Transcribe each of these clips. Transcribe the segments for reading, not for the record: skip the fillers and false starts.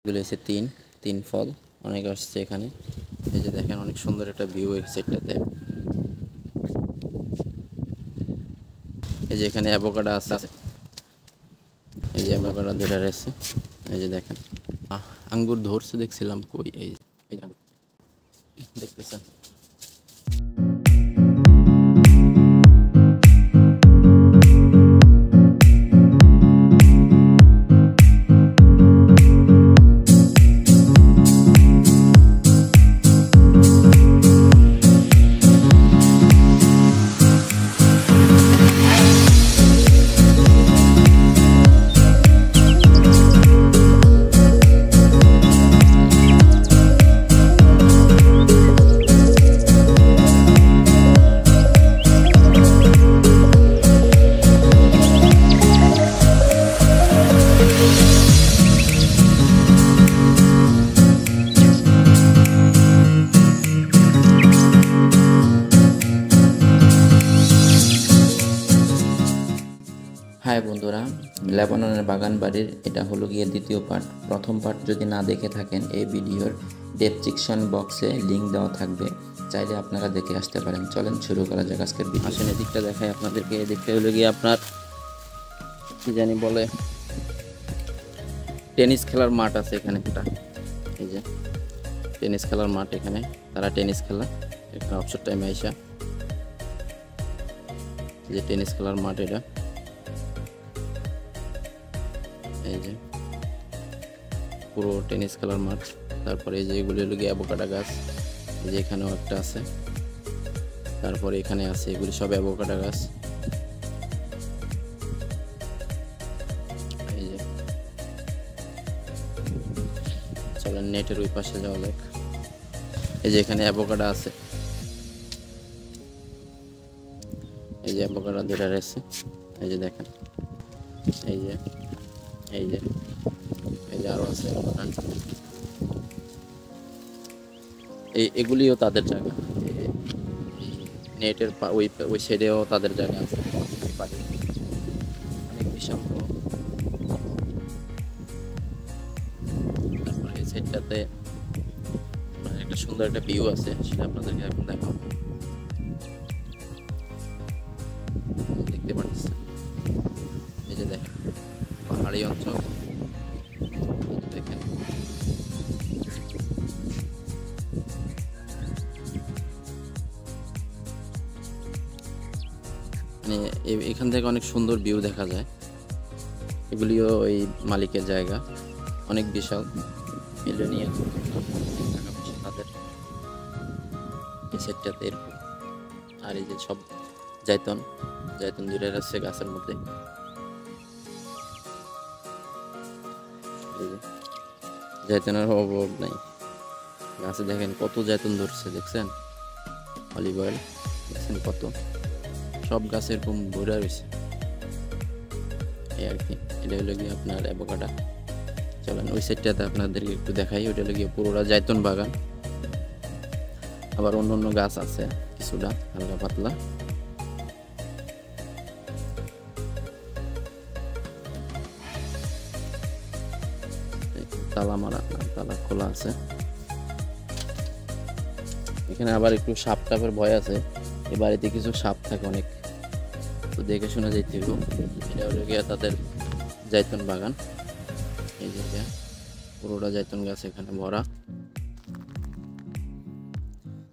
এগুলো হচ্ছে তিন ফল অনেক আসছে এখানে। এই যে দেখেন অনেক সুন্দর একটা ভিউ এই সাইডটাতে। এই যে এখানে অ্যাভোকাডো আছে, এই যে অ্যাভোকাডো ধরে রয়েছে। এই যে দেখেন আঙ্গুর ধরছে দেখছিলাম কই, এই দেখতেছেন। হাই বন্ধুরা, লেবাননের বাগান বাড়ির এটা হলো গিয়ে দ্বিতীয় পার্ট। প্রথম পার্ট যদি না দেখে থাকেন এই ভিডিওর ডেসক্রিপশন বক্সে লিঙ্ক দেওয়া থাকবে, চাইলে আপনারা দেখে আসতে পারেন। চলেন শুরু করা যাক আজকের ভিডিও। আসেন এদিকটা দেখাই আপনাদেরকে। এদিকটা হলো গিয়ে আপনার কি জানি বলে, টেনিস খেলার মাঠ আছে এখানে একটা। এই যে টেনিস খেলার মাঠ, এখানে তারা টেনিস খেলা এখানে অবসর টাইমে আইসা। যে টেনিস খেলার মাঠ এটা, এই যে পুরো টেনিস খেলার মাঠ। তারপরে এই যে এগুলি হলো গিয়ে অ্যাভোকাডো গাছ, এই যে এখানেও একটা আছে। তারপরে এখানে আছে, এগুলি সব অ্যাভোকাডো গাছ। এই যে চলেন নেটের ওই পাশে যাওয়া যাক। এই যে এখানে অ্যাভোকাডো আছে, এই যে অ্যাভোকাডো ধরে রয়েছে। এই যে দেখেন, এই যে এই যে এই যে আরো আছে। এগুলিও তাদের জায়গা, নেটের ওই সাইডেও তাদের জায়গা আছে। অনেক বিশাল। তারপরে এই সাইডটাতে একটা সুন্দর একটা ভিউ আছে, সেটা আপনাদেরকে এখন দেখাবো। দেখতে পাচ্ছেন, এই যে দেখেন পাহাড়ি অঞ্চল। দেখেন মানে এখান থেকে অনেক সুন্দর ভিউ দেখা যায়। এগুলিও ওই মালিকের জায়গা, অনেক বিশাল মিলেনিয়াল টাকা পয়সা তাদের এই সেটটাতে এরকম। আর এই যে সব জায়তন দূরে আছে গাছের মধ্যে। জায়তনের অভাব নাই গাছে। দেখেন কত জায়তন ধরছে, দেখছেন অলিভ অয়েল দেখছেন কত, সব গাছ এরকম ভরে রয়েছে। এই আর কি, এটা হলো গিয়ে আপনার অ্যাভোকাডো। চলেন ওই সাইডটাতে আপনাদেরকে একটু দেখাই। ওইটা হলো গিয়ে পুরোটা জায়তন বাগান। আবার অন্য অন্য গাছ আছে কিছুটা হালকা পাতলা। তালা মারা, তালা খোলা আছে। এখানে আবার একটু সাপ টাপের ভয় আছে, এই বাড়িতে কিছু সাপ থাকে অনেক, তো দেখে শোনা যাইতে হবে। এটা হলো গিয়ে তাদের জায়তন বাগান। এই যে পুরোটা জায়তন গাছ এখানে ভরা।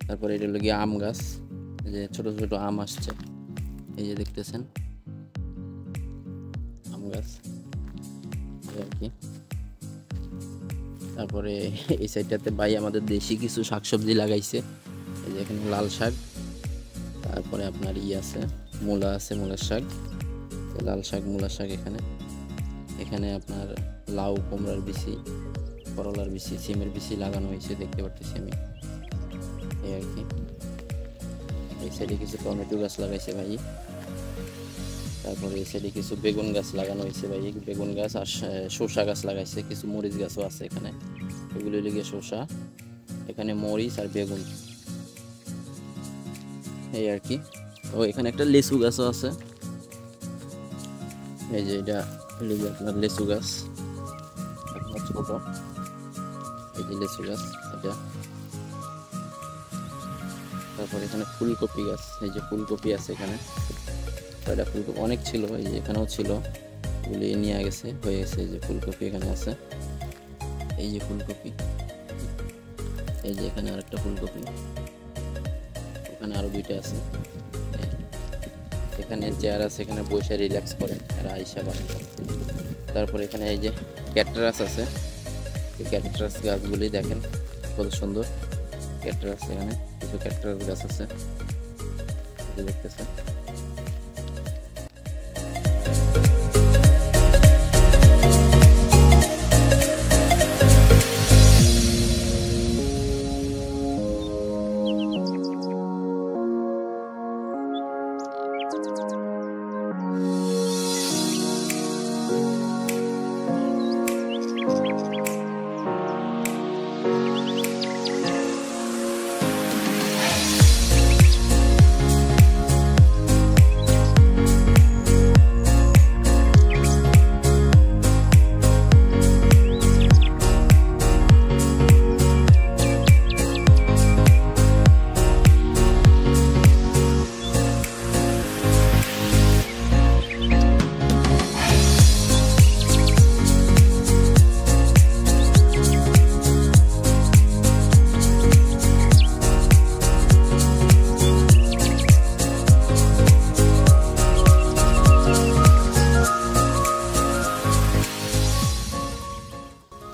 তারপরে এটা হলো গিয়ে আম গাছ, এই যে ছোট ছোট আম আসছে, এই যে দেখতেছেন আম গাছ আর কি। তারপরে এই সাইডটাতে ভাই আমাদের দেশি কিছু শাকসবজি লাগাইছে। এই যে এখানে লাল শাক, তারপরে আপনার আছে মূলা আছে, মূলার শাক, লাল শাক মূলার শাক। এখানে আপনার লাউ, কুমড়ার বিচি, করলার বিচি, সিমের বিচি লাগানো হয়েছে, দেখতে পাচ্ছি আমি। এই আর কি, এই সাইডে কিছু টমেটো গাছ লাগাইছে ভাই। তারপরে এই সাইডে কিছু বেগুন গাছ লাগানো হয়েছে ভাই, বেগুন গাছ আর শসা গাছ লাগাইছে। কিছু মরিচ গাছও আছে এখানে, এগুলো লেগে শসা, এখানে মরিচ আর বেগুন, এই আর কি। ও এখানে একটা লেচু গাছও আছে, এই যে এটা আপনার লেচু গাছ ছোট। এই যে লেচু গাছ এটা। তারপর এখানে ফুলকপি গাছ, এই যে ফুলকপি আছে এখানে, এটা ফুলকপি অনেক ছিল, এই যে এখানেও ছিল, এগুলি নিয়ে গেছে, হয়ে গেছে। এই যে ফুলকপি এখানে আছে, এই যে ফুলকপি, এই যে এখানে আরেকটা ফুলকপি, ওখানে আরো দুইটা আছে। এখানে চেয়ার আছে, এখানে বসে রিল্যাক্স করেন আর আইসা বাড়ি। তারপর এখানে এই যে ক্যাকটাস আছে, এই ক্যাকটাস গাছগুলি দেখেন কত সুন্দর ক্যাকটাস। এখানে কিছু ক্যাকটাস গাছ আছে দেখতেছে।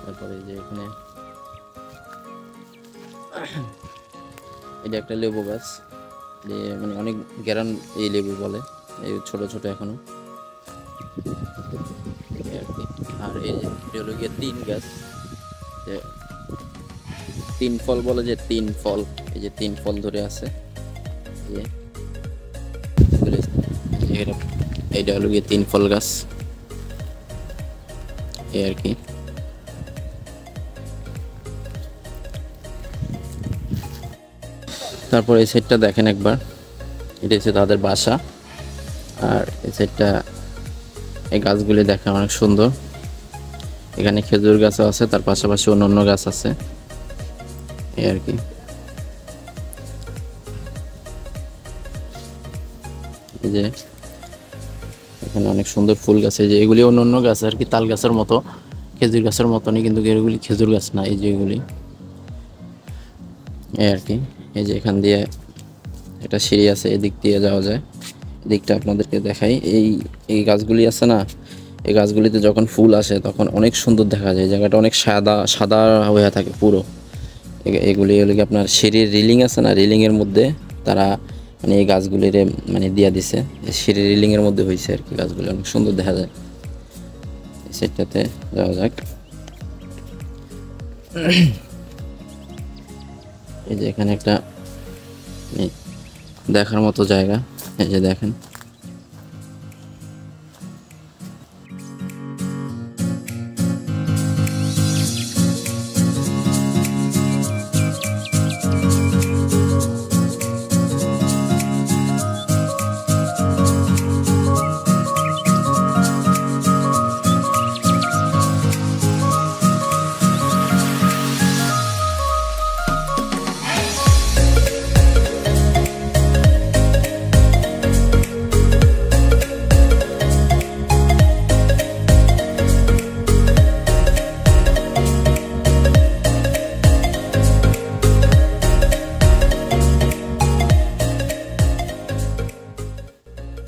তারপরে যে এখানে এটা একটা লেবু গাছ, যে মানে অনেক গ্যারান এই লেবু বলে, এই ছোট ছোট এখনো আর কি। আর এই যে এটা হলো গিয়ে তিন গাছ, যে তিন ফল বলে, যে তিন ফল, এই যে তিন ফল ধরে আছে। এইটা হলো গিয়ে তিন ফল গাছ এই আর কি। তারপর এই সাইডটা দেখেন একবার, এটা হচ্ছে তাদের বাসা। আর এই সাইডটা এই গাছগুলি দেখেন অনেক সুন্দর, এখানে খেজুর গাছও আছে, তার পাশাপাশি অন্যান্য গাছ আছে এই আর কি। এই যে এখানে অনেক সুন্দর ফুল গাছ, এই যে এগুলি অন্যান্য গাছ আর কি, তাল গাছের মতো, খেজুর গাছের মতনই, কিন্তু এগুলি খেজুর গাছ না, এই যে এগুলি এই আর কি। এই যে এখান দিয়ে একটা সিঁড়ি আছে, এদিক দিয়ে যাওয়া যায়, এদিকটা আপনাদেরকে দেখাই। এই গাছগুলি আছে না, এই গাছগুলিতে যখন ফুল আসে তখন অনেক সুন্দর দেখা যায়, জায়গাটা অনেক সাদা সাদা হয়ে থাকে পুরো। এগুলি হলো কি আপনার সিঁড়ির রিলিং আছে না, রিলিংয়ের মধ্যে তারা মানে এই গাছগুলির মানে দিয়া দিছে, সিঁড়ির রিলিংয়ের মধ্যে হয়েছে আর কি, গাছগুলি অনেক সুন্দর দেখা যায়। এই সাইডটাতে যাওয়া যাক। এই যে এখানে একটা দেখার মতো জায়গা, এই যে দেখেন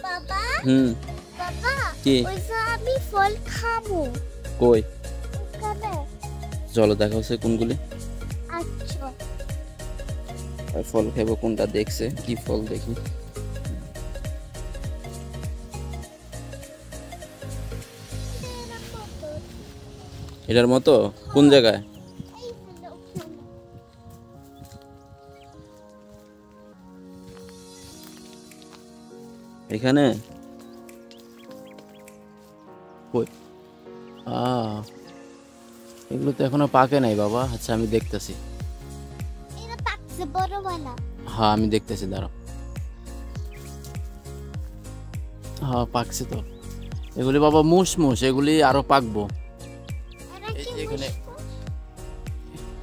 বাবা কি ওইসা আমি ফল খাবো। কই খাবে? চলো দেখা হচ্ছে কোনগুলি। আচ্ছা আর ফল খাবো কোনটা, দেখছে কি ফল দেখি। এটার মতো কোন জায়গায়? এখানে কই? এগুলো তো এখনো পাকে নাই বাবা। আচ্ছা আমি দেখতেছি, এটা পাকছে বড়ওয়ালা। হ্যাঁ আমি দেখতেছি, দাঁড়াও। হ্যাঁ পাকছে তো এগুলি বাবা, মুশ মুশ, এগুলি আরো পাকবো। এরা এই কি যে এখানে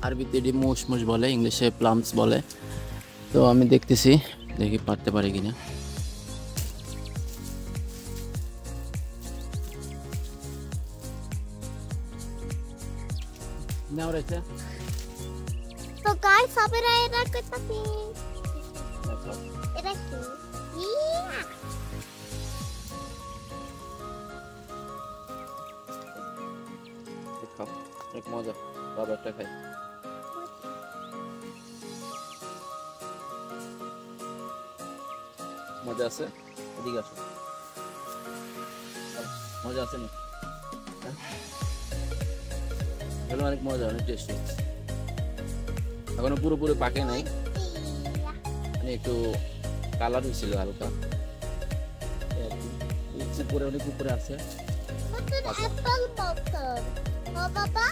আরবিতে এটি মুসমুস বলে, ইংলিশে প্লামস বলে। তো আমি দেখতেছি, দেখি পারতে পারি কিনা। না রয়েছে তো গাইস আমরা এটা করতেছি। এটা কি? ইয়া! অনেক মজা, বাবারটা খাই। মজা আছে, এদিকে আসো। মজা আছে না? এগুলো অনেক মজা, অনেক টেস্টি। এখনো পুরোপুরি পাকে নাই, ইয়া! মানে একটু কালার হয়েছিল হালকা। উপরে অনেক উপরে আছে। মতন অ্যাপল মতন। ও বাবা,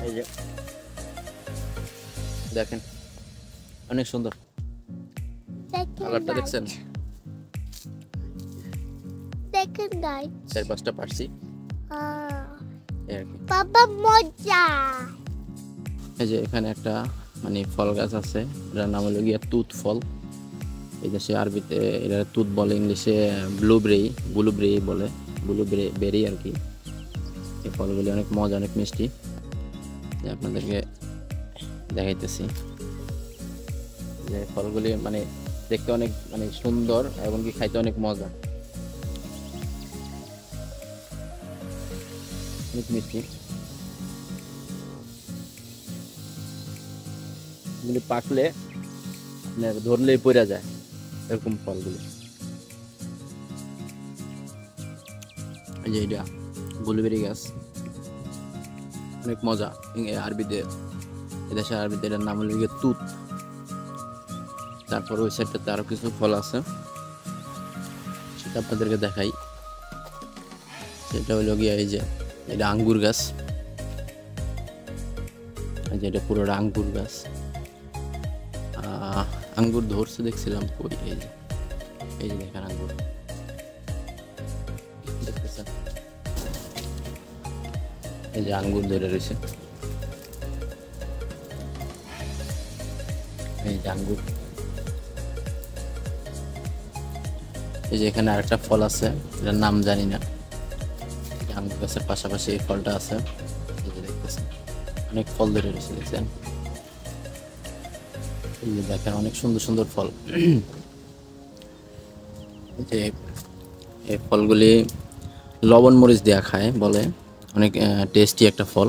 এই যে দেখেন, অনেক সুন্দর কালারটা, দেখছেন? দেখেন গাইস। 4-5টা পারছি এই আর কি। বাবা মজা। এই যে এখানে একটা মানে ফল গাছ আছে, এটার নাম হলো গিয়া তুত ফল। এই দেশে আরবিতে এটা তুত বলে, ইংলিশে ব্লুবেরি বলে, ব্লুবেরি আর কি। এই ফলগুলি অনেক মজা, অনেক মিষ্টি। আপনাদেরকে দেখাইতেছি যে ফলগুলি মানে দেখতে অনেক মানে সুন্দর এবং কি খাইতে অনেক মজা, অনেক মিষ্টি। এগুলি পাকলে আপনার ধরলেই পড়ে যায়, এরকম ফলগুলি। এই যে এটা ব্লুবেরি গাছ, অনেক মজা। আরবিতে, এদেশের আরবিতে এটার নাম হলো গিয়ে তুত। তারপর ওই সাইডটাতে আরো কিছু ফল আছে, সেটা আপনাদেরকে দেখাই। সেটা হলো গিয়ে এই যে এটা আঙ্গুর গাছ, এই যে এটা পুরোটা আঙ্গুর গাছ। আঙ্গুর ধরছে দেখছিলাম কই, এই যে দেখেন আঙ্গুর দেখতেছেন, এই যে আঙ্গুর ধরে রয়েছে, এই যে আঙ্গুর। এই যে এখানে আরেকটা ফল আছে, এটার নাম জানি না। আঙ্গুর গাছের পাশাপাশি এই ফলটা আছে, এই যে দেখতেছেন অনেক ফল ধরে রয়েছে, দেখছেন? এই যে দেখেন অনেক সুন্দর সুন্দর ফল। যে এই ফলগুলি লবণ মরিচ দেওয়া খায় বলে, অনেক টেস্টি একটা ফল।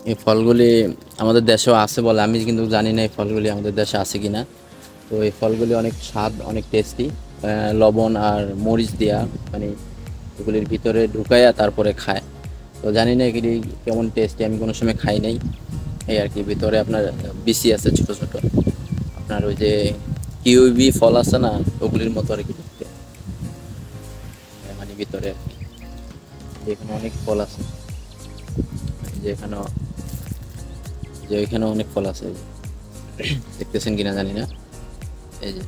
এই ফলগুলি আমাদের দেশেও আছে বলে, আমি কিন্তু জানি না এই ফলগুলি আমাদের দেশে আছে কিনা। তো এই ফলগুলি অনেক স্বাদ, অনেক টেস্টি, লবণ আর মরিচ দেওয়া, মানে এগুলির ভিতরে ঢুকাইয়া তারপরে খায়। তো জানি না এগুলি কেমন টেস্টি, আমি কোনো সময় খাই নাই। এই আর কি, ভিতরে আপনার বিচি আছে ছোট ছোট, আপনার ওই যে কিউবি ফল আছে না, ওগুলির মতো আর কি দেখতে, মানে ভিতরে আর কি। এখানে অনেক ফল আছে, যে এখানে অনেক ফল আছে, দেখতেছেন কিনা জানি না। এই যে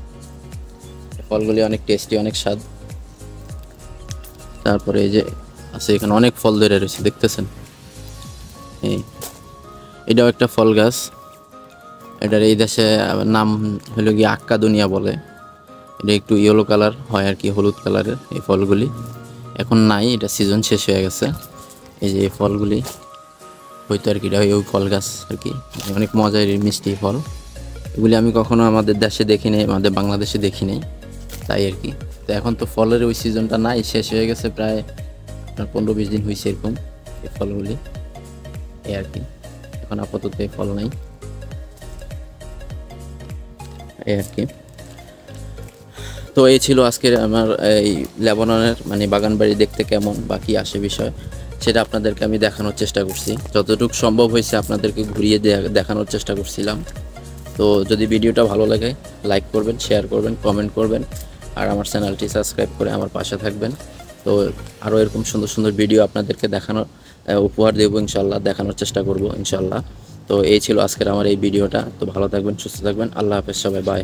ফলগুলি অনেক টেস্টি, অনেক স্বাদ। তারপরে এই যে আছে এখানে অনেক ফল ধরে রয়েছে, দেখতেছেন? এটাও একটা ফল গাছ, এটার এই দেশে নাম হলো গিয়ে আক্কা দুনিয়া বলে। এটা একটু ইয়েলো কালার হয় আর কি, হলুদ কালারের এই ফলগুলি। এখন নাই, এটা সিজন শেষ হয়ে গেছে। এই যে এই ফলগুলি হয়তো আর কি, এটা ওই ফল গাছ আর কি, অনেক মজার মিষ্টি ফল। এগুলি আমি কখনো আমাদের দেশে দেখি নাই, আমাদের বাংলাদেশে দেখি নাই, তাই আর কি। তো এখন তো ফলের ওই সিজনটা নাই, শেষ হয়ে গেছে প্রায় আপনার 15-20 দিন হয়েছে এরকম এই ফলগুলি, এই আর কি। এখন আপাতত এই ফল নাই, এই আর কি। তো এই ছিল আজকের আমার এই লেবাননের মানে বাগান বাড়ি দেখতে কেমন বা কী আসে বিষয়, সেটা আপনাদেরকে আমি দেখানোর চেষ্টা করছি। যতটুকু সম্ভব হয়েছে আপনাদেরকে ঘুরিয়ে দেখানোর চেষ্টা করছিলাম। তো যদি ভিডিওটা ভালো লাগে লাইক করবেন, শেয়ার করবেন, কমেন্ট করবেন, আর আমার চ্যানেলটি সাবস্ক্রাইব করে আমার পাশে থাকবেন। তো আরও এরকম সুন্দর সুন্দর ভিডিও আপনাদেরকে দেখানোর উপহার দেবো ইনশাল্লাহ, দেখানোর চেষ্টা করব ইনশাল্লাহ। তো এই ছিল আজকের আমার এই ভিডিওটা। তো ভালো থাকবেন, সুস্থ থাকবেন, আল্লাহ হাফেজ সবাই, বাই।